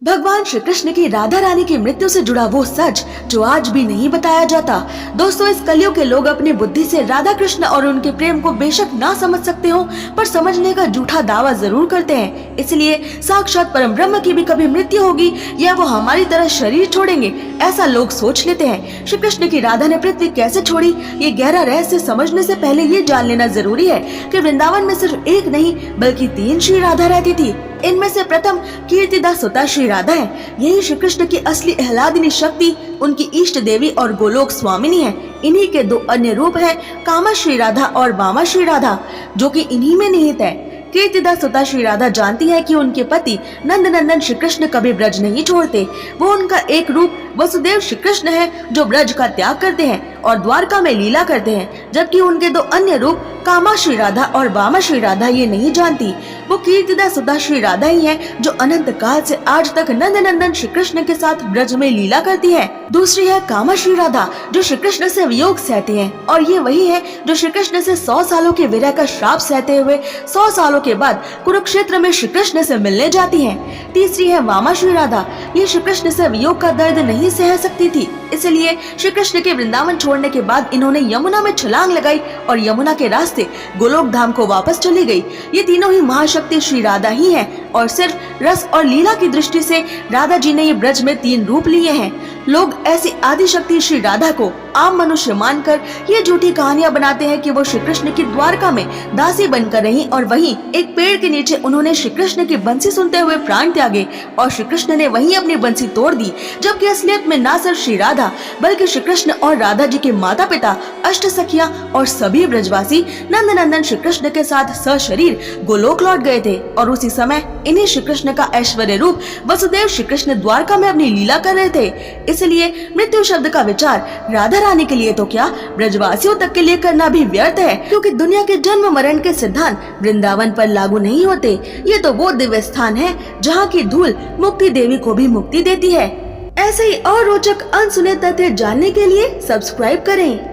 भगवान श्री कृष्ण की राधा रानी की मृत्यु से जुड़ा वो सच जो आज भी नहीं बताया जाता। दोस्तों, इस कलयुग के लोग अपनी बुद्धि से राधा कृष्ण और उनके प्रेम को बेशक ना समझ सकते हो, पर समझने का झूठा दावा जरूर करते हैं। इसलिए साक्षात परम ब्रह्म की भी कभी मृत्यु होगी या वो हमारी तरह शरीर छोड़ेंगे, ऐसा लोग सोच लेते हैं। श्री कृष्ण की राधा ने पृथ्वी कैसे छोड़ी, ये गहरा रहस्य समझने से पहले ये जान लेना जरूरी है कि वृंदावन में सिर्फ एक नहीं बल्कि 3 श्री राधा रहती थी। इनमें से प्रथम कीर्तिदा सुता श्री राधा है। यही श्री कृष्ण की असली आह्लादिनी शक्ति, उनकी इष्ट देवी और गोलोक स्वामिनी है। इन्हीं के 2 अन्य रूप हैं, कामा श्री राधा और वामा श्री राधा, जो कि इन्हीं में निहित है। कीर्तिदा सुता श्री राधा जानती है कि उनके पति नंद नंदन श्री कृष्ण कभी ब्रज नहीं छोड़ते। वो उनका एक रूप वसुदेव श्री कृष्ण है जो ब्रज का त्याग करते हैं और द्वारका में लीला करते हैं, जबकि उनके 2 अन्य रूप कामा श्री राधा और वामा श्री राधा ये नहीं जानती। वो कीर्तिदा सुता श्री राधा ही है जो अनंत काल से आज तक नंद नंदन श्री कृष्ण के साथ ब्रज में लीला करती है। दूसरी है कामा श्री राधा जो श्री कृष्ण से वियोग सहती है, और ये वही है जो श्री कृष्ण से 100 सालों के विरह का श्राप सहते हुए 100 सालों के बाद कुरुक्षेत्र में श्री कृष्ण से मिलने जाती है। तीसरी है वामा श्री राधा, ये श्री कृष्ण से वियोग का दर्द नहीं सह सकती थी, इसलिए श्री कृष्ण के वृंदावन छोड़ने के बाद इन्होंने यमुना में छलांग लगाई और यमुना के रास्ते गोलोक धाम को वापस चली गई। ये तीनों ही महाशक्ति श्री राधा ही हैं, और सिर्फ रस और लीला की दृष्टि से राधा जी ने ये ब्रज में 3 रूप लिए हैं। लोग ऐसी आदि शक्ति श्री राधा को आम मनुष्य मानकर ये झूठी कहानियां बनाते हैं कि वो श्री कृष्ण की द्वारका में दासी बनकर रहीं और वहीं एक पेड़ के नीचे उन्होंने श्री कृष्ण की बंसी सुनते हुए प्राण त्यागे और श्री कृष्ण ने वहीं अपनी बंसी तोड़ दी, जबकि असलियत में न सिर्फ श्री राधा बल्कि श्री कृष्ण और राधा जी के माता पिता, अष्ट सखियां और सभी ब्रजवासी नंद नंदन श्री कृष्ण के साथ सशरीर गोलोक लौट गए थे। और उसी समय इन्हीं श्री कृष्ण का ऐश्वर्य रूप वसुदेव श्री कृष्ण द्वारका में अपनी लीला कर रहे थे। इसलिए मृत्यु शब्द का विचार राधा रानी के लिए तो क्या, ब्रजवासियों तक के लिए करना भी व्यर्थ है, क्योंकि दुनिया के जन्म मरण के सिद्धांत वृंदावन पर लागू नहीं होते। ये तो वो दिव्य स्थान है जहाँ की धूल मुक्ति देवी को भी मुक्ति देती है। ऐसे ही और रोचक अनसुने तथ्य जानने के लिए सब्सक्राइब करें।